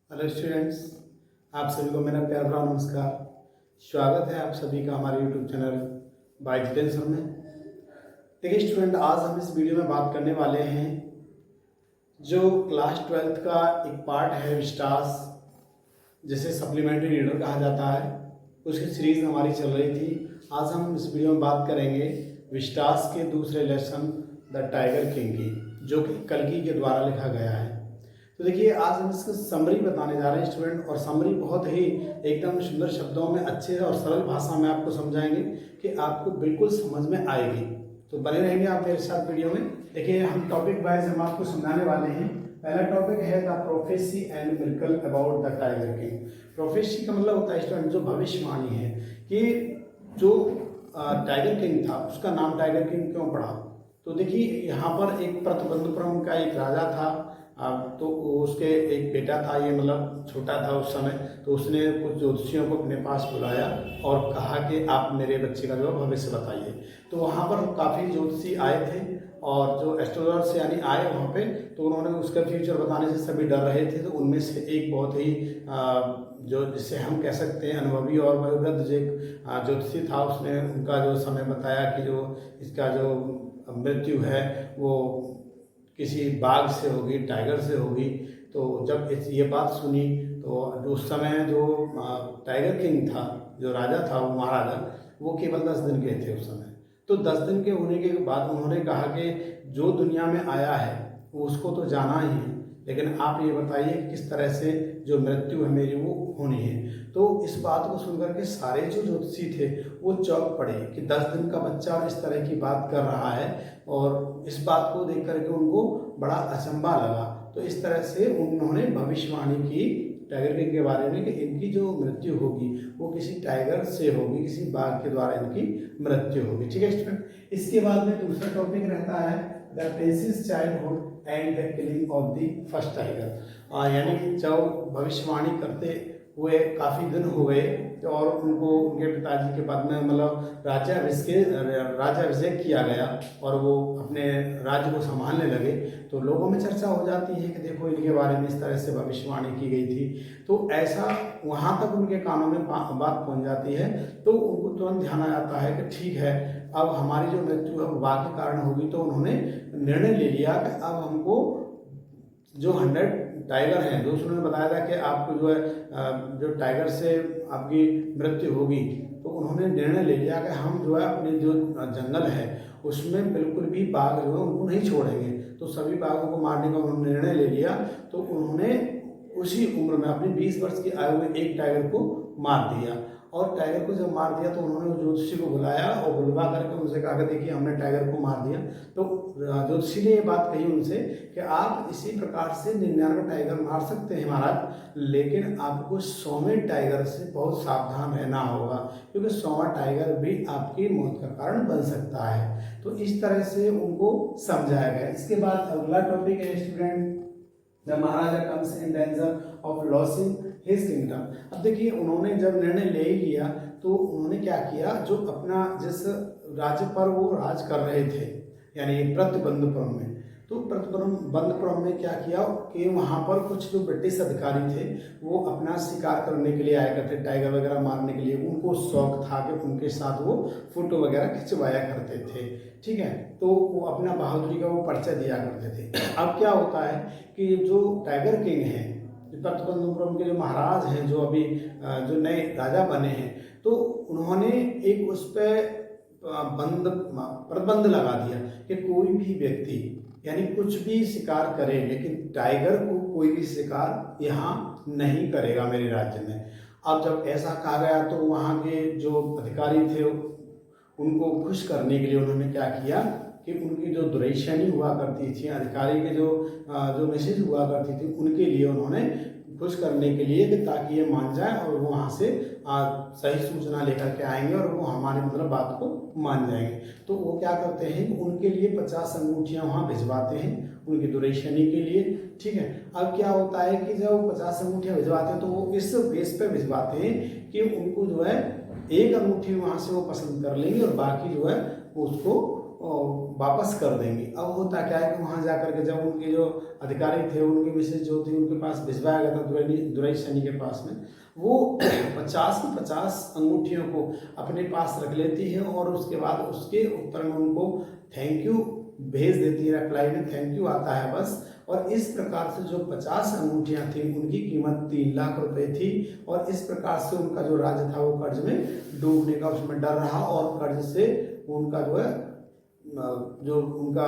Hello students, आप सभी को मेरा प्यार भरा नमस्कार। स्वागत है आप सभी का हमारे यूट्यूब चैनल बाय जितेंद्र में। देखिए स्टूडेंट, आज हम इस वीडियो में बात करने वाले हैं जो क्लास 12th का एक पार्ट है विस्टास, जिसे सप्लीमेंट्री रीडर कहा जाता है। उसकी सीरीज हमारी चल रही थी। आज हम इस वीडियो में बात करेंगे विस्टास के दूसरे लेसन द टाइगर किंग की, जो कि कल्कि के द्वारा लिखा गया है। तो देखिए, आज हम इसका समरी बताने जा रहे हैं स्टूडेंट, और समरी बहुत ही एकदम सुंदर शब्दों में अच्छे और सरल भाषा में आपको समझाएंगे कि आपको बिल्कुल समझ में आएगी। तो बने रहेंगे आप मेरे साथ वीडियो में। देखिए, हम टॉपिक वाइज हम आपको समझाने वाले हैं। पहला टॉपिक है the prophecy and miracle about the tiger king. Prophecy का मतलब होता है स्टूडेंट जो भविष्यवाणी है कि जो टाइगर किंग था उसका नाम टाइगर किंग क्यों पड़ा। तो देखिए, यहाँ पर एक प्रतिबंधपुरम का एक राजा था। तो उसके एक बेटा था, ये मतलब छोटा था उस समय। तो उसने कुछ ज्योतिषियों को अपने पास बुलाया और कहा कि आप मेरे बच्चे का जो भविष्य बताइए। तो वहाँ पर काफ़ी ज्योतिषी आए थे और जो एस्ट्रोलॉजर्स यानी आए वहाँ पे, तो उन्होंने उसका फ्यूचर बताने से सभी डर रहे थे। तो उनमें से एक बहुत ही जो जिसे हम कह सकते हैं अनुभवी और वयोवृद्ध जो ज्योतिषी था, उसने उनका जो समय बताया कि जो इसका जो मृत्यु है वो किसी बाघ से होगी, टाइगर से होगी। तो जब ये बात सुनी तो उस समय जो टाइगर किंग था, जो राजा था, वो महाराजा, वो केवल 10 दिन के थे उस समय। तो 10 दिन के होने के बाद उन्होंने कहा कि जो दुनिया में आया है वो उसको तो जाना ही है, लेकिन आप ये बताइए कि किस तरह से जो मृत्यु है मेरी वो होनी है। तो इस बात को सुनकर के सारे जो ज्योतिषी थे वो चौंक पड़े कि 10 दिन का बच्चा इस तरह की बात कर रहा है, और इस बात को देख करके उनको बड़ा अचंभा लगा। तो इस तरह से उन्होंने भविष्यवाणी की टाइगर किंग के बारे में कि इनकी जो मृत्यु होगी वो किसी टाइगर से होगी, किसी बाघ के द्वारा इनकी मृत्यु होगी। ठीक है स्टूडेंट, इसके बाद में दूसरा टॉपिक रहता है the princess childhood and the killing of the first tiger. यानी कि जब भविष्यवाणी करते हुए काफ़ी दिन हो गए और उनको उनके पिताजी के बाद में मतलब राज्याभिषेक किया गया और वो अपने राज्य को संभालने लगे। तो लोगों में चर्चा हो जाती है कि देखो इनके बारे में इस तरह से भविष्यवाणी की गई थी। तो ऐसा वहाँ तक उनके कानों में बात पहुँच जाती है। तो उनको तुरंत ध्यान आ जाता है कि ठीक है, अब हमारी जो मृत्यु है वो बाघ के कारण होगी। तो उन्होंने निर्णय ले लिया कि अब हमको जो 100 टाइगर हैं, जो उन्होंने बताया था कि आपको जो है जो टाइगर से आपकी मृत्यु होगी, तो उन्होंने निर्णय ले लिया कि हम जो है अपने जो जंगल है उसमें बिल्कुल भी बाघ जो है उनको नहीं छोड़ेंगे। तो सभी बाघों को मारने का उन्होंने निर्णय ले लिया। तो उन्होंने उसी उम्र में अपनी 20 वर्ष की आयु में एक टाइगर को मार दिया। और टाइगर को जब मार दिया तो उन्होंने उस ज्योतिषी को बुलाया और बुलवा करके उनसे कहा कि देखिए हमने टाइगर को मार दिया। तो ज्योतिषी ने ये बात कही उनसे कि आप इसी प्रकार से 99 टाइगर मार सकते हैं महाराज, लेकिन आपको 100वें टाइगर से बहुत सावधान रहना होगा, क्योंकि 100वां टाइगर भी आपकी मौत का कारण बन सकता है। तो इस तरह से उनको समझाया गया। इसके बाद अगला टॉपिक है student the Maharaja comes in danger of losing his kingdom. अब देखिए, उन्होंने जब निर्णय ले ही लिया तो उन्होंने क्या किया, जो अपना जिस राज्य पर वो राज कर रहे थे यानी प्रतिबंधपुरम में, तो प्रतिबंधपुरम में क्या किया कि वहाँ पर कुछ जो ब्रिटिश अधिकारी थे वो अपना शिकार करने के लिए आया करते, टाइगर वगैरह मारने के लिए। उनको शौक था कि उनके साथ वो फोटो वगैरह खिंचवाया करते थे। ठीक है, तो वो अपना बहादुरी का वो परिचय दिया करते थे। अब क्या होता है कि जो टाइगर किंग हैं, प्रतिबंधपुरम के जो महाराज हैं, जो अभी जो नए राजा बने हैं, तो उन्होंने एक उस पर प्रतिबंध लगा दिया कि कोई भी व्यक्ति यानी कुछ भी शिकार करे, लेकिन टाइगर को कोई भी शिकार यहाँ नहीं करेगा मेरे राज्य में। अब जब ऐसा कहा गया तो वहाँ के जो अधिकारी थे उनको खुश करने के लिए उन्होंने क्या किया कि उनकी जो दुरैशनी हुआ करती थी, अधिकारी के जो मैसेज हुआ करती थी, उनके लिए उन्होंने खुश करने के लिए कि ताकि ये मान जाए और वो वहाँ से सही सूचना लेकर के आएंगे और वो हमारी मतलब बात को मान जाएंगे। तो वो क्या करते हैं कि उनके लिए 50 अंगूठियाँ वहाँ भिजवाते हैं उनकी दुरैशनी के लिए। ठीक है, अब क्या होता है कि जब वो 50 अंगूठियाँ भिजवाते हैं तो वो इस बेस पे भिजवाते हैं कि उनको जो है एक अंगूठी वहाँ से वो पसंद कर लेंगे और बाकी जो है वो उसको वापस कर देंगे। अब होता क्या है कि वहाँ जा कर के जब उनके जो अधिकारी थे, उनकी मिसेज जो थी, उनके पास भिजवाया गया था दुरई सैनी के पास में, वो 50 की 50 अंगूठियों को अपने पास रख लेती है और उसके बाद उसके उत्तर में उनको थैंक यू भेज देती है, रिप्लाई में थैंक यू आता है बस। और इस प्रकार से जो 50 अंगूठियाँ थी उनकी कीमत 3 लाख रुपए थी। और इस प्रकार से उनका जो राज्य था वो कर्ज में डूबने का उसमें डर रहा और कर्ज से उनका जो है जो उनका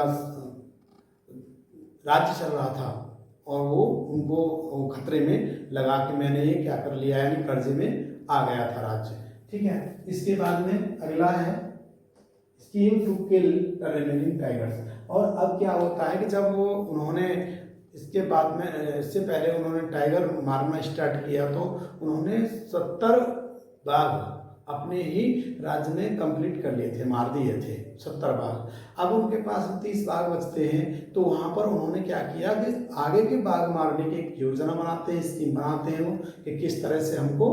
राज्य चल रहा था और वो उनको खतरे में लगा के मैंने ये क्या कर लिया, यानी कर्जे में आ गया था राज्य। ठीक है, इसके बाद में अगला है scheme to kill the remaining tigers. और अब क्या होता है कि जब वो उन्होंने इसके बाद में, इससे पहले उन्होंने टाइगर मारना स्टार्ट किया तो उन्होंने 70 बाघ अपने ही राज्य में कंप्लीट कर लिए थे, मार दिए थे 70 बाघ। अब उनके पास 30 बाघ बचते हैं तो वहाँ पर उन्होंने क्या किया कि आगे के बाघ मारने की एक योजना बनाते हैं, स्कीम बनाते हैं वो कि किस तरह से हमको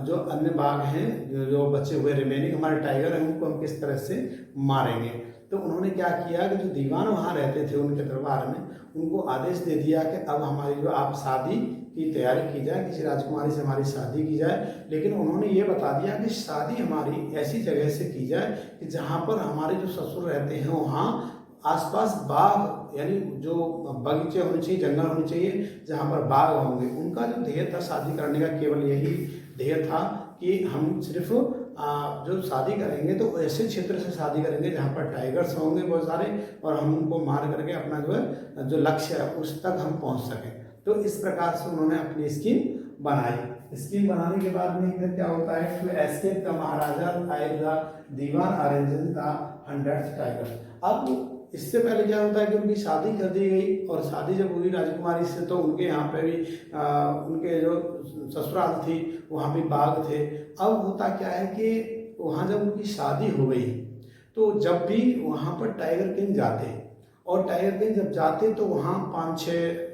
जो अन्य बाघ हैं, जो बचे हुए रिमेनिंग हमारे टाइगर हैं, उनको हम किस तरह से मारेंगे। तो उन्होंने क्या किया कि जो दीवान वहाँ रहते थे उनके दरबार में, उनको आदेश दे दिया कि अब हमारी जो आप शादी की तैयारी की जाए, किसी राजकुमारी से हमारी शादी की जाए। लेकिन उन्होंने ये बता दिया कि शादी हमारी ऐसी जगह से की जाए कि जहाँ पर हमारे जो ससुर रहते हैं वहाँ आसपास बाग, यानी जो बगीचे होने चाहिए, जंगल होने चाहिए जहाँ पर बाग होंगे। उनका जो ध्येय था शादी करने का, केवल यही ध्येय था कि हम सिर्फ जो शादी करेंगे तो ऐसे क्षेत्र से शादी करेंगे जहाँ पर टाइगर्स होंगे बहुत सारे, और हम उनको मार करके अपना जो है जो लक्ष्य है उस तक हम पहुँच सकें। तो इस प्रकार से उन्होंने अपनी स्कीम बनाई। स्कीम बनाने के बाद में फिर क्या होता है, to escape the Maharaja the Dewan arranges the 100 tigers. अब इससे पहले क्या होता है कि उनकी शादी कर दी गई, और शादी जब हुई राजकुमारी से तो उनके यहाँ पे भी उनके जो ससुराल थी वहाँ भी बाघ थे। अब होता क्या है कि वहाँ जब उनकी शादी हो गई तो जब भी वहाँ पर टाइगर किंग जाते, और टाइगर किंग जब जाते तो वहाँ 5-6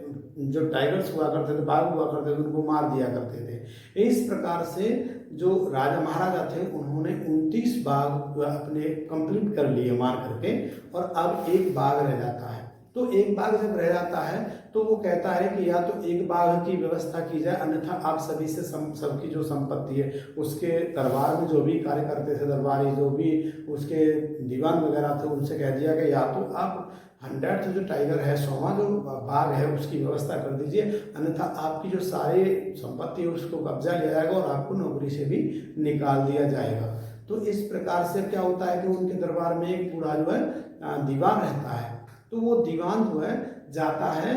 जो टाइगर्स हुआ करते थे, बाघ हुआ करते थे, उनको मार दिया करते थे। इस प्रकार से जो राजा महाराजा थे उन्होंने 29 बाघ अपने कंप्लीट कर लिए मार करके, और अब एक बाघ रह जाता है। तो एक बाघ जब रह जाता है तो वो कहता है कि या तो एक बाघ की व्यवस्था की जाए, अन्यथा आप सभी से सबकी जो संपत्ति है, उसके दरबार में जो भी कार्य करते थे दरबारी, जो भी उसके दीवान वगैरह थे, उनसे कह दिया कि या तो आप 100 जो टाइगर है, 100वां जो बाघ है उसकी व्यवस्था कर दीजिए, अन्यथा आपकी जो सारी संपत्ति है उसको कब्जा लिया जाएगा और आपको नौकरी से भी निकाल दिया जाएगा। तो इस प्रकार से क्या होता है कि उनके दरबार में एक बूढ़ा जो है दीवान रहता है, तो वो दीवान जो है जाता है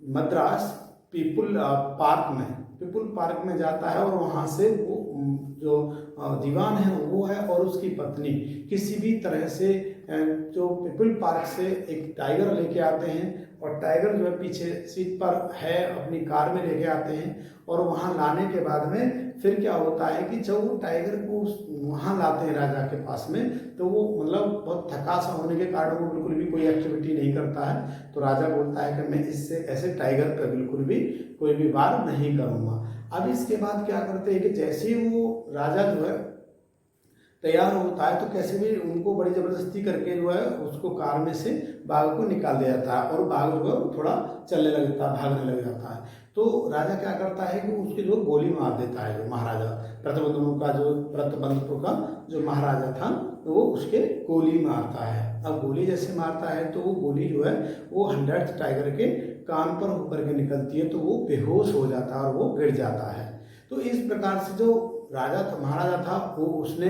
मद्रास पीपुल पार्क में जाता है, और वहाँ से वो जो दीवान है वो है और उसकी पत्नी किसी भी तरह से जो पीपल पार्क से एक टाइगर लेके आते हैं, और टाइगर जो है पीछे सीट पर है अपनी कार में लेके आते हैं। और वहाँ लाने के बाद में फिर क्या होता है कि जब वो टाइगर को वहाँ लाते हैं राजा के पास में, तो वो मतलब बहुत थका सा होने के कारण वो बिल्कुल भी कोई एक्टिविटी नहीं करता है। तो राजा बोलता है कि मैं इससे ऐसे टाइगर पर बिल्कुल भी कोई भी वार नहीं करूँगा। अब इसके बाद क्या करते हैं कि जैसे ही वो राजा जो है तैयार होता है तो कैसे भी उनको बड़ी ज़बरदस्ती करके जो है उसको कार में से बाघ को निकाल दिया जाता है, और बाघ जो है थोड़ा चलने लग जाता है, भागने लग जाता है। तो राजा क्या करता है कि उसके जो गोली मार देता है, जो महाराजा प्रतबंधपुर का जो महाराजा था तो वो उसके गोली मारता है। अब गोली जैसे मारता है तो वो गोली जो है वो 100 टाइगर के कान पर होकर के निकलती है, तो वो बेहोश हो जाता है और वो गिर जाता है। तो इस प्रकार से जो राजा था, महाराजा था, वो उसने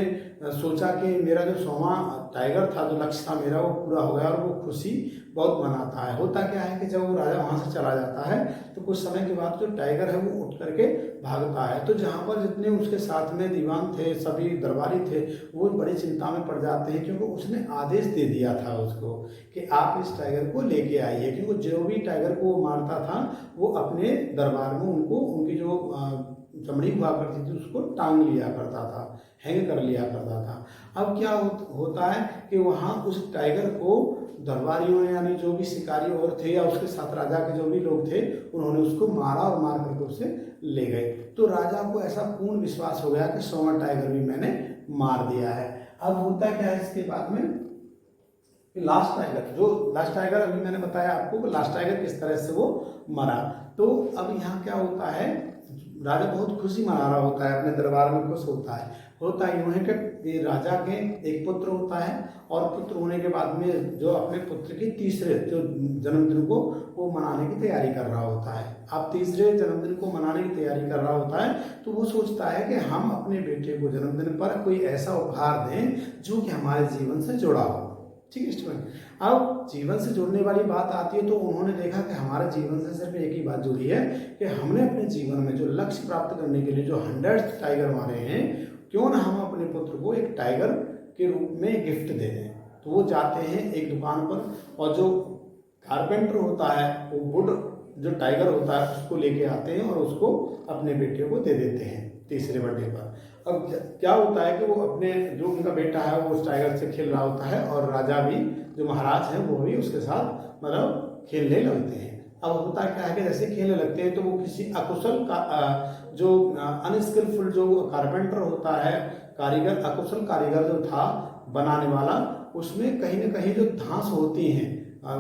सोचा कि मेरा जो 100वां टाइगर था, जो लक्ष्य था मेरा, वो पूरा हो गया, और वो खुशी बहुत मनाता है। होता क्या है कि जब वो राजा वहाँ से चला जाता है तो कुछ समय के बाद जो टाइगर है वो उठ करके भागता है। तो जहाँ पर जितने उसके साथ में दीवान थे, सभी दरबारी थे, वो बड़ी चिंता में पड़ जाते हैं, क्योंकि उसने आदेश दे दिया था उसको कि आप इस टाइगर को लेके आइए, क्योंकि जो भी टाइगर को वो मारता था वो अपने दरबार में उनको उनकी जो चमड़ी हुआ करती थी उसको टांग लिया करता था, हैंग कर लिया करता था। अब क्या होता है कि वहाँ उस टाइगर को दरबारियों ने, यानी जो भी शिकारी और थे या उसके साथ राजा के जो भी लोग थे, उन्होंने उसको मारा और मार करके उसे ले गए। तो राजा को ऐसा पूर्ण विश्वास हो गया कि 100वां टाइगर भी मैंने मार दिया है। अब होता क्या है इसके बाद में कि लास्ट टाइगर, जो लास्ट टाइगर अभी मैंने बताया आपको कि लास्ट टाइगर किस तरह से वो मरा। तो अब यहाँ क्या होता है, राजा बहुत खुशी मना रहा होता है, अपने दरबार में खुश होता है। होता यूँ है कि ये राजा के एक पुत्र होता है, और पुत्र होने के बाद में जो अपने पुत्र की तीसरे जो जन्मदिन को वो मनाने की तैयारी कर रहा होता है। अब तीसरे जन्मदिन को मनाने की तैयारी कर रहा होता है, तो वो सोचता है कि हम अपने बेटे को जन्मदिन पर कोई ऐसा उपहार दें जो कि हमारे जीवन से जुड़ा हो। ठीक है स्टूडेंट, अब जीवन से जुड़ने वाली बात आती है, तो उन्होंने देखा कि हमारे जीवन से सिर्फ एक ही बात जुड़ी है कि हमने अपने जीवन में जो लक्ष्य प्राप्त करने के लिए जो 100 टाइगर मारे हैं, क्यों ना हम अपने पुत्र को एक टाइगर के रूप में गिफ्ट दे दें। तो वो जाते हैं एक दुकान पर, और जो कारपेंटर होता है वो वुड जो टाइगर होता है उसको लेके आते हैं और उसको अपने बेटे को दे देते हैं तीसरे बर्थडे पर। अब क्या होता है कि वो अपने जो उनका बेटा है वो उस टाइगर से खेल रहा होता है, और राजा भी जो महाराज हैं वो भी उसके साथ मतलब खेलने लगते हैं। अब होता क्या है कि जैसे खेलने लगते हैं तो वो किसी अकुशल का जो अनस्किलफुल जो कारपेंटर होता है, कारीगर, अकुशल कारीगर जो था बनाने वाला, उसमें कहीं ना कहीं जो धांस होती हैं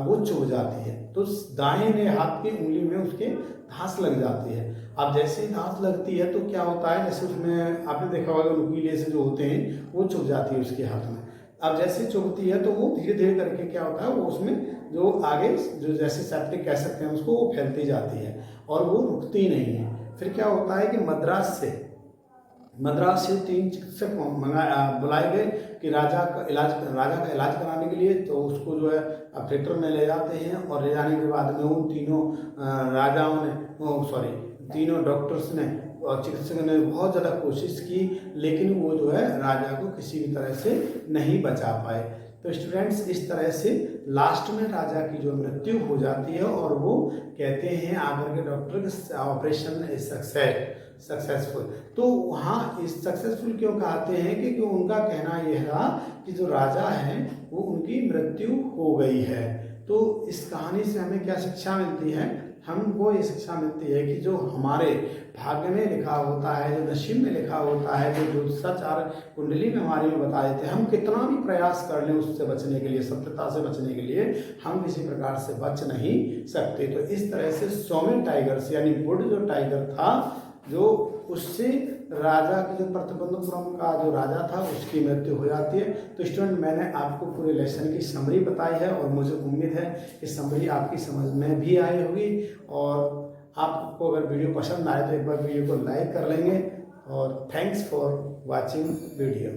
वो चुभ जाती है। तो दाहिने हाथ की उंगली में उसके धांस लग जाती है। अब जैसे ही धांस लगती है तो क्या होता है, जैसे उसमें आपने देखा होगा नुकीले से जो होते हैं वो चुभ जाती है उसके हाथ में। अब जैसे चुभती है तो वो धीरे धीरे करके क्या होता है, वो उसमें जो आगे जो जैसे सेप्टिक कह सकते हैं उसको, वो फैलती जाती है और वो रुकती नहीं है। फिर क्या होता है कि मद्रास से 3 चिकित्सक बुलाए गए कि राजा का इलाज कराने के लिए। तो उसको जो है थिएटर में ले जाते हैं, और ले जाने के बाद में उन तीनों राजाओं ने तीनों डॉक्टर्स ने और चिकित्सकों ने बहुत ज़्यादा कोशिश की, लेकिन वो जो है राजा को किसी भी तरह से नहीं बचा पाए। तो स्टूडेंट्स, इस तरह से लास्ट में राजा की जो मृत्यु हो जाती है, और वो कहते हैं आकर के डॉक्टर ऑपरेशन सक्सेसफुल। तो वहाँ इस सक्सेसफुल क्यों कहते हैं, क्योंकि उनका कहना यह रहा कि जो राजा हैं वो उनकी मृत्यु हो गई है। तो इस कहानी से हमें क्या शिक्षा मिलती है, हमको ये शिक्षा मिलती है कि जो हमारे भाग्य में लिखा होता है, जो नसीब में लिखा होता है, जो ज्योतिषाचार कुंडली में हमारे में बता देते हैं, हम कितना भी प्रयास कर लें उससे बचने के लिए, सत्यता से बचने के लिए, हम किसी प्रकार से बच नहीं सकते। तो इस तरह से सौम्य टाइगर से, यानी वुड जो टाइगर था, जो उससे राजा के जो प्रतिबंधपुरम का जो राजा था उसकी मृत्यु हो जाती है। तो स्टूडेंट, मैंने आपको पूरे लेसन की समरी बताई है, और मुझे उम्मीद है कि समरी आपकी समझ में भी आई होगी। और आपको अगर वीडियो पसंद आए तो एक बार वीडियो को लाइक कर लेंगे। और थैंक्स फॉर वॉचिंग वीडियो।